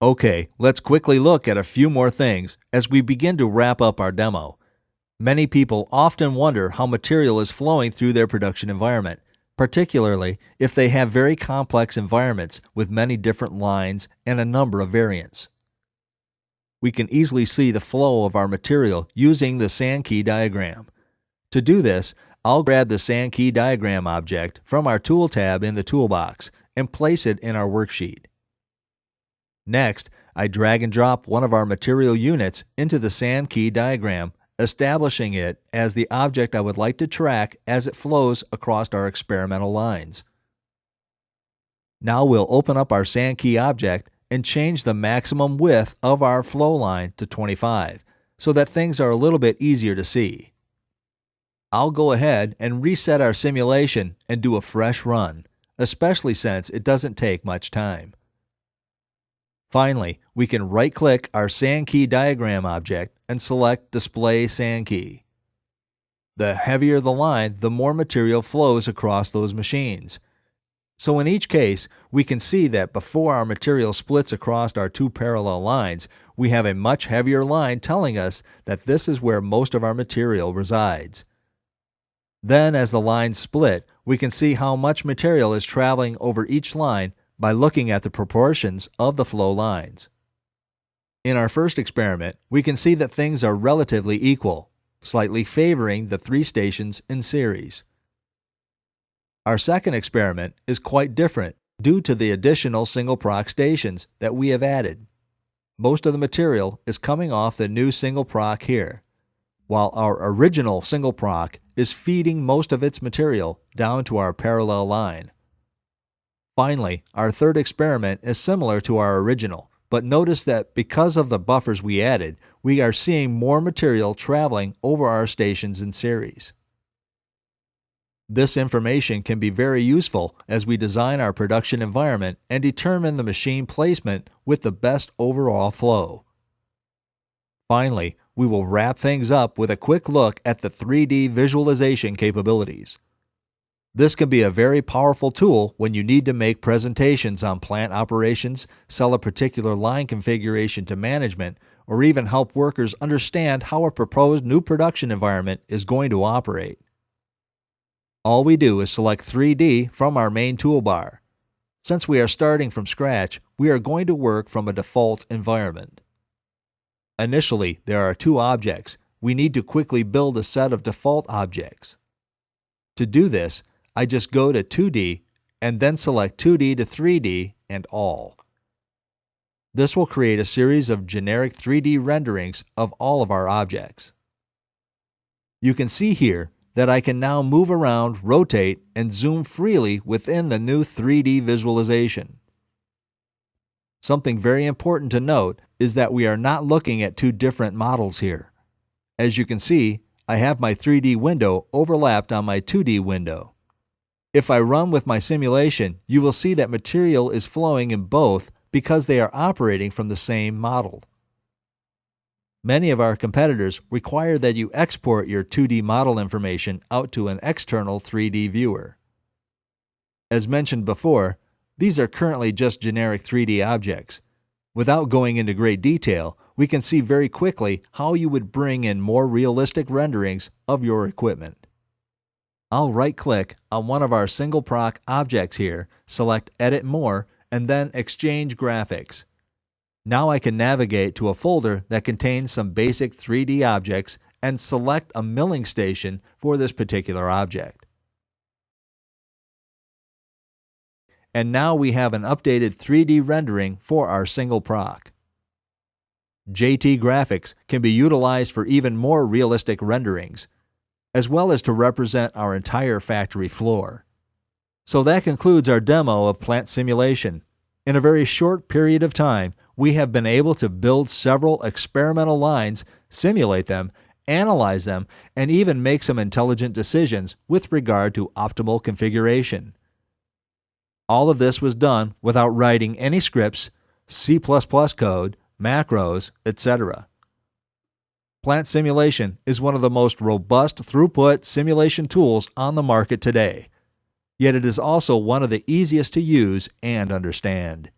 Okay, let's quickly look at a few more things as we begin to wrap up our demo. Many people often wonder how material is flowing through their production environment, particularly if they have very complex environments with many different lines and a number of variants. We can easily see the flow of our material using the Sankey diagram. To do this, I'll grab the Sankey diagram object from our Tool tab in the toolbox and place it in our worksheet. Next, I drag and drop one of our material units into the Sankey diagram, establishing it as the object I would like to track as it flows across our experimental lines. Now we'll open up our Sankey object and change the maximum width of our flow line to 25 so that things are a little bit easier to see. I'll go ahead and reset our simulation and do a fresh run, especially since it doesn't take much time. Finally, we can right-click our Sankey diagram object and select Display Sankey. The heavier the line, the more material flows across those machines. So in each case, we can see that before our material splits across our two parallel lines, we have a much heavier line telling us that this is where most of our material resides. Then as the lines split, we can see how much material is traveling over each line by looking at the proportions of the flow lines. In our first experiment, we can see that things are relatively equal, slightly favoring the three stations in series. Our second experiment is quite different due to the additional single proc stations that we have added. Most of the material is coming off the new single proc here, while our original single proc is feeding most of its material down to our parallel line. Finally, our third experiment is similar to our original, but notice that because of the buffers we added, we are seeing more material traveling over our stations in series. This information can be very useful as we design our production environment and determine the machine placement with the best overall flow. Finally, we will wrap things up with a quick look at the 3D visualization capabilities. This can be a very powerful tool when you need to make presentations on plant operations, sell a particular line configuration to management, or even help workers understand how a proposed new production environment is going to operate. All we do is select 3D from our main toolbar. Since we are starting from scratch, we are going to work from a default environment. Initially, there are two objects. We need to quickly build a set of default objects. To do this, I just go to 2D and then select 2D to 3D and all. This will create a series of generic 3D renderings of all of our objects. You can see here that I can now move around, rotate, and zoom freely within the new 3D visualization. Something very important to note is that we are not looking at two different models here. As you can see, I have my 3D window overlapped on my 2D window. If I run with my simulation, you will see that material is flowing in both because they are operating from the same model. Many of our competitors require that you export your 2D model information out to an external 3D viewer. As mentioned before, these are currently just generic 3D objects. Without going into great detail, we can see very quickly how you would bring in more realistic renderings of your equipment. I'll right-click on one of our single proc objects here, select Edit More, and then Exchange Graphics. Now I can navigate to a folder that contains some basic 3D objects and select a milling station for this particular object. And now we have an updated 3D rendering for our single proc. JT Graphics can be utilized for even more realistic renderings, as well as to represent our entire factory floor. So that concludes our demo of plant simulation. In a very short period of time, we have been able to build several experimental lines, simulate them, analyze them, and even make some intelligent decisions with regard to optimal configuration. All of this was done without writing any scripts, C++ code, macros, etc. Plant simulation is one of the most robust throughput simulation tools on the market today, yet it is also one of the easiest to use and understand.